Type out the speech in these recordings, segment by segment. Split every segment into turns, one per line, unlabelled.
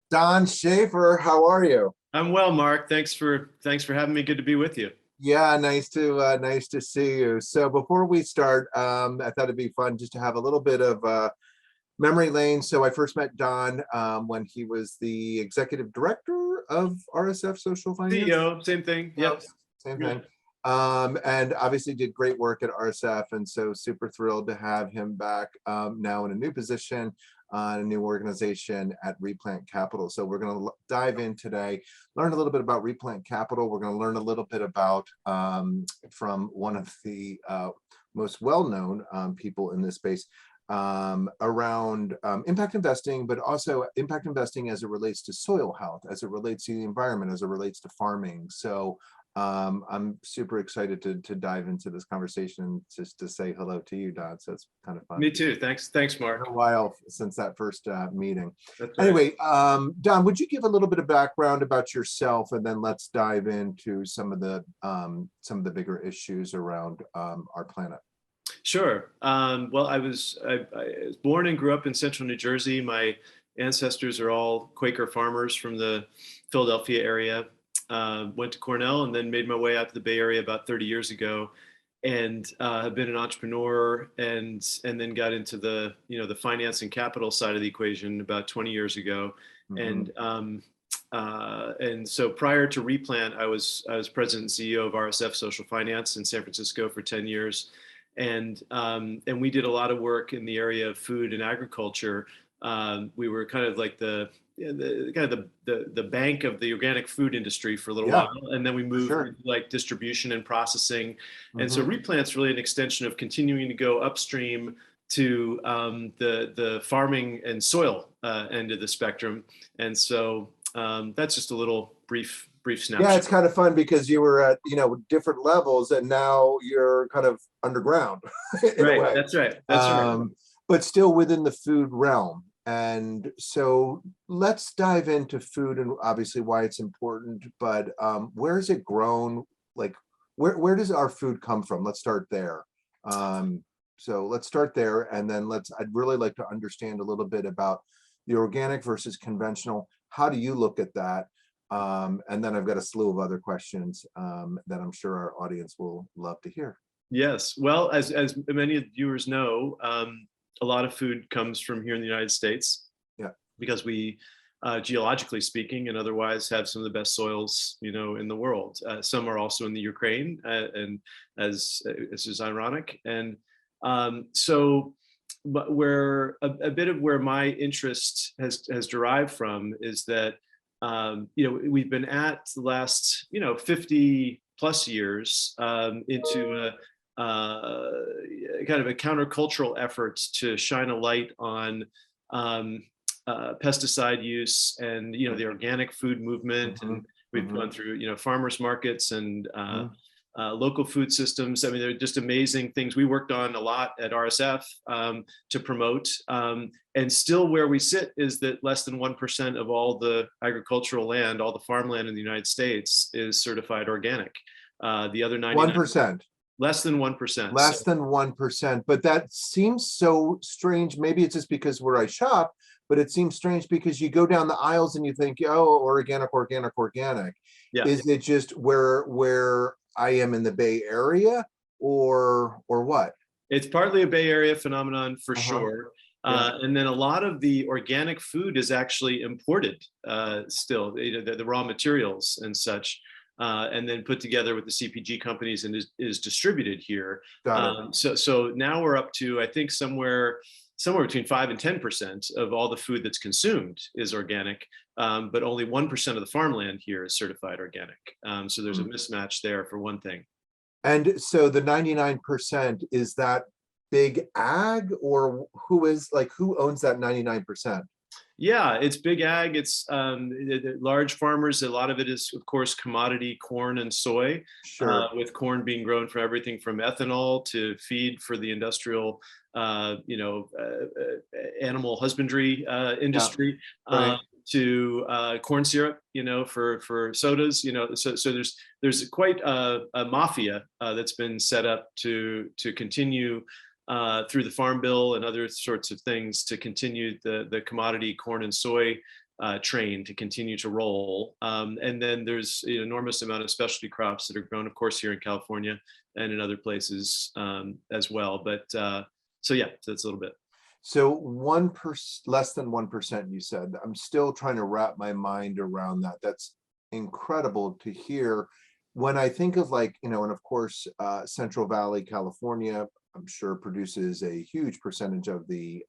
Don Shaffer, how are you?
I'm well, Mark. Thanks for having me. Good to be with you.
Yeah, nice to see you. So before we start, I thought it'd be fun just to have a little bit of memory lane. So I first met Don when he was the executive director of RSF Social Finance.
CEO, same thing.
Oh,
Yep.
same
Yeah.
thing. And obviously did great work at RSF, and so super thrilled to have him back now in a new position, a new organization at Replant Capital. So we're going to dive in today, learn a little bit about Replant Capital. We're going to learn a little bit about from one of the most well-known people in this space around impact investing, but also impact investing as it relates to soil health, as it relates to the environment, as it relates to farming. So I'm super excited to dive into this conversation, just to say hello to you, Don. So it's kind of fun.
Me too. Thanks,
Been a
Mark.
while since that first meeting.
That's right.
Anyway, Don, would you give a little bit of background about yourself, and then let's dive into some of the bigger issues around our planet.
Sure. Well, I was born and grew up in central New Jersey. My ancestors are all Quaker farmers from the Philadelphia area. Went to Cornell and then made my way out to the Bay Area about 30 years ago, and have been an entrepreneur and then got into the finance and capital side of the equation about 20 years ago,
Mhm.
and so prior to Replant, I was president and CEO of RSF Social Finance in San Francisco for 10 years, and we did a lot of work in the area of food and agriculture. We were kind of like the bank of the organic food industry for a little
Yeah,
while, and then we
for
moved
sure.
into like distribution and processing. And so
Mhm.
Replant's really an extension of continuing to go upstream to the farming and soil end of the spectrum. And so that's just a little brief
Yeah,
snapshot.
it's kind of fun because you were at, different levels, and now you're kind of underground in a
Right.
way,
That's right. That's right.
um, but still within the food realm. And so let's dive into food and obviously why it's important, but where is it grown? Like, where does our food come from? Let's start there. Um, so let's start there, and then I'd really like to understand a little bit about the organic versus conventional. How do you look at that? And then I've got a slew of other questions that I'm sure our audience will love to hear.
Yes. Well, as many of the viewers know, a lot of food comes from here in the United States
Yeah.
because we, geologically speaking, and otherwise have some of the best soils, in the world. Some are also in the Ukraine, and as this is ironic. And so, but where a bit of where my interest has derived from is that we've been at the last 50 plus years into uh, kind of a countercultural effort to shine a light on um, pesticide use and the organic food movement.
Hmm.
And we've
Hmm.
gone through farmers markets and
Hmm.
local food systems. I mean, they're just amazing things. We worked on a lot at RSF to promote. And still, where we sit is that less than 1% of all the agricultural land, all the farmland in the United States, is certified organic. The other 99,
1%.
less than 1%. So
Less than 1%. But that seems so strange. Maybe it's just because where I shop, but it seems strange because you go down the aisles and you think, oh, organic, organic, organic.
yeah,
Is it just where I am in the Bay Area, or what?
it's partly a Bay Area phenomenon for
Uh-huh.
sure.
Yeah.
And then a lot of the organic food is actually imported still, the raw materials and such, and then put together with the CPG companies and is distributed here.
Got it.
So now we're up to, I think, somewhere between 5 and 10% of all the food that's consumed is organic, but only 1% of the farmland here is certified organic. So there's a
Mm.
mismatch there for one thing.
And so the 99%, is that big ag, or who owns that 99%?
Yeah, it's big ag. It's large farmers. A lot of it is, of course, commodity corn and soy,
Sure.
with corn being grown for everything from ethanol to feed for the industrial, animal husbandry
Yeah.
industry,
Right.
to corn syrup, for sodas. So there's quite a mafia that's been set up to continue through the Farm Bill and other sorts of things to continue the commodity corn and soy train to continue to roll. And then there's an enormous amount of specialty crops that are grown, of course, here in California and in other places as well. But so yeah, so that's a little bit.
So 1%, less than 1%, you said. I'm still trying to wrap my mind around that. That's incredible to hear. When I think of, like, and of course, Central Valley, California, I'm sure produces a huge percentage of the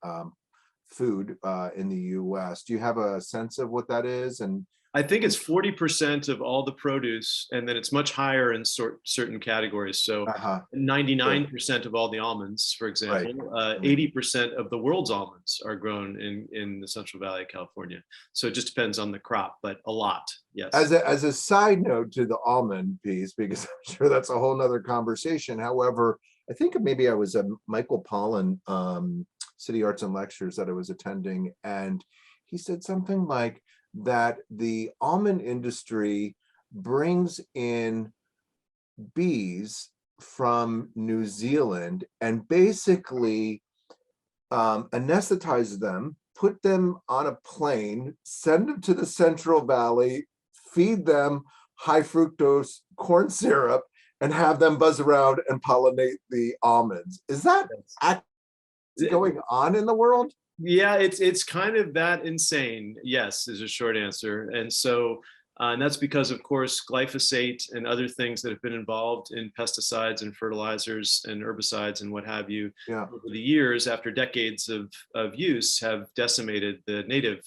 food in the US. Do you have a sense of what that is? And
I think it's 40% of all the produce, and then it's much higher in certain categories. So
uh-huh, good,
99% of all the almonds, for
right.
example,
Mm.
80% of the world's almonds are grown in the Central Valley of California. So it just depends on the crop, but a lot, yes.
As a side note to the almond piece, because I'm sure that's a whole nother conversation. However, I think maybe I was a Michael Pollan City Arts and Lectures that I was attending, and he said something like that the almond industry brings in bees from New Zealand and basically anesthetize them, put them on a plane, send them to the Central Valley, feed them high fructose corn syrup, and have them buzz around and pollinate the almonds. Is that actually going on in the world?
Yeah, it's kind of that insane. Yes, is a short answer. And so, and that's because, of course, glyphosate and other things that have been involved in pesticides and fertilizers and herbicides and what have you
Yeah.
over the years, after decades of use, have decimated the native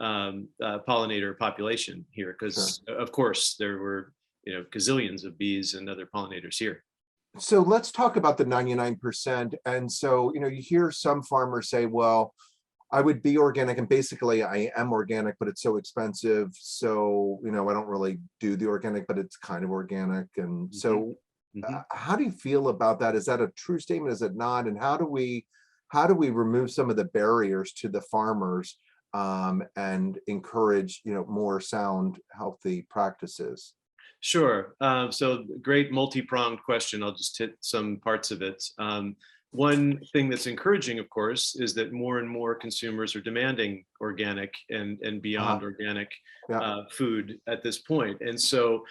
pollinator population here. Because,
Sure.
of course, there were gazillions of bees and other pollinators here.
So let's talk about the 99%. And so, you hear some farmers say, well, I would be organic, and basically I am organic, but it's so expensive. So, I don't really do the organic, but it's kind of organic. And
Mhm,
so
mhm.
how do you feel about that? Is that a true statement? Is it not? And how do we remove some of the barriers to the farmers and encourage, more sound, healthy practices?
Sure. So great multi-pronged question. I'll just hit some parts of it. One thing that's encouraging, of course, is that more and more consumers are demanding organic and beyond
Uh-huh.
organic
Yeah.
food at this point. And so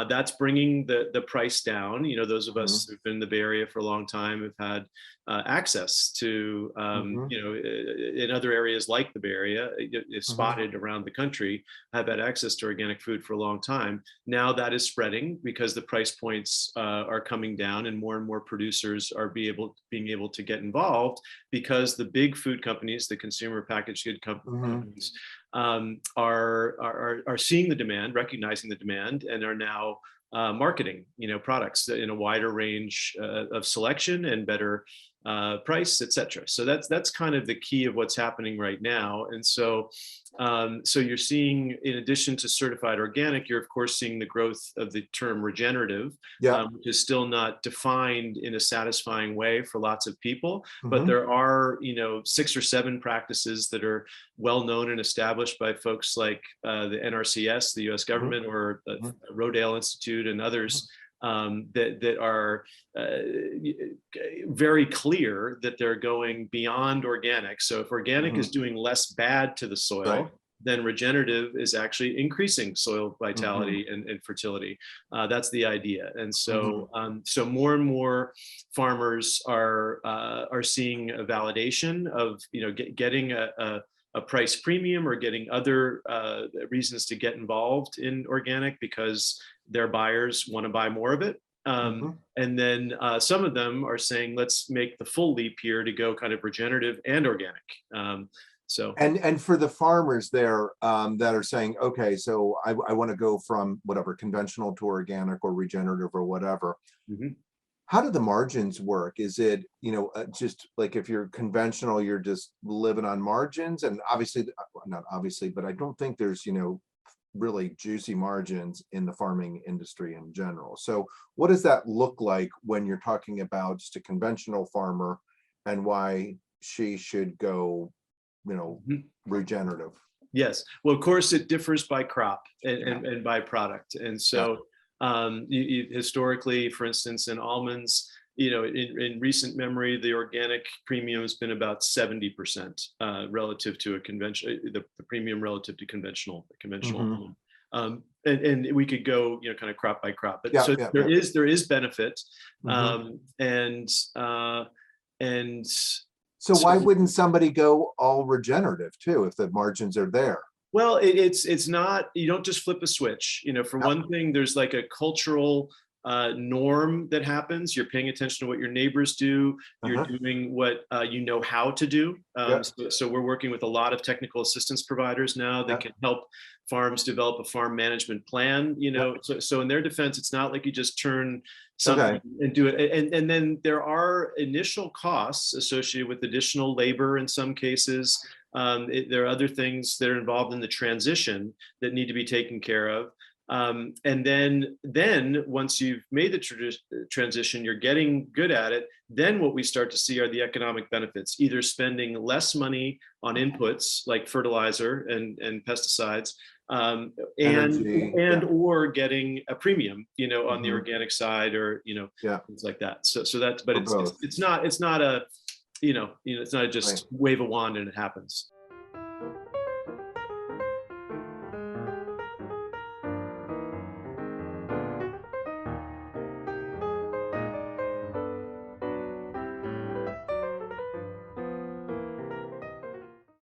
that's bringing the price down. Those of
Hmm.
us who've been in the Bay Area for a long time have had access to,
Hmm.
in other areas like the Bay Area,
Hmm.
spotted around the country, have had access to organic food for a long time. Now that is spreading because the price points are coming down, and more producers are being able to get involved, because the big food companies, the consumer packaged good
Hmm.
companies, are seeing the demand, recognizing the demand, and are now marketing products in a wider range of selection and better price, etc. So that's kind of the key of what's happening right now. And so so you're seeing, in addition to certified organic, you're of course seeing the growth of the term regenerative,
Yeah.
which is still not defined in a satisfying way for lots of people. But
Hmm.
there are 6 or 7 practices that are well known and established by folks like the NRCS, the U.S.
Hmm.
government, or
Hmm.
Rodale Institute and others, that are very clear that they're going beyond organic. So if organic
Hmm.
is doing less bad to the
Right.
soil, then regenerative is actually increasing soil
Hmm.
vitality and fertility. That's the idea. And
Hmm.
so, so more and more farmers are seeing a validation of getting a price premium, or getting other reasons to get involved in organic because their buyers want to buy more of it.
Hmm.
And then some of them are saying, let's make the full leap here to go kind of regenerative and organic. So
And for the farmers there that are saying, okay, so I want to go from whatever conventional to organic or regenerative or whatever.
mhm.
How do the margins work? Is it, just like if you're conventional, you're just living on margins, and obviously, not obviously, but I don't think there's, really juicy margins in the farming industry in general. So what does that look like when you're talking about just a conventional farmer and why she should go, you know,
Mhm.
regenerative?
Yes. Well, of course, it differs by crop and,
Yeah.
and by product. And
Yeah.
so historically, for instance, in almonds, in recent memory, the organic premium has been about 70% relative to a conventional, the premium relative to conventional
Mhm.
home. And we could go, kind of crop by crop, but
Yeah,
so
yeah,
there
yeah.
is benefit,
Mhm.
and
So
so
why wouldn't somebody go all regenerative too if the margins are there?
well, it's not, you don't just flip a switch. For
Yeah.
one thing, there's like a cultural norm that happens. You're paying attention to what your neighbors do. You're
Uh-huh.
doing what you know how to do.
Yeah,
So we're working with a lot of technical assistance providers now that
yeah,
can help farms develop a farm management plan.
yeah.
So in their defense, it's not like you just turn something
Okay.
and do it. And then there are initial costs associated with additional labor in some cases. There are other things that are involved in the transition that need to be taken care of. And then once you've made the transition, you're getting good at it. Then what we start to see are the economic benefits, either spending less money on inputs like fertilizer and pesticides, and
Energy.
and
Yeah.
or getting a premium, on the
Mhm.
organic side, or
Yeah.
things like that. So that's, but
For
it's
both.
it's not a, it's not a
Right.
just wave a wand and it happens.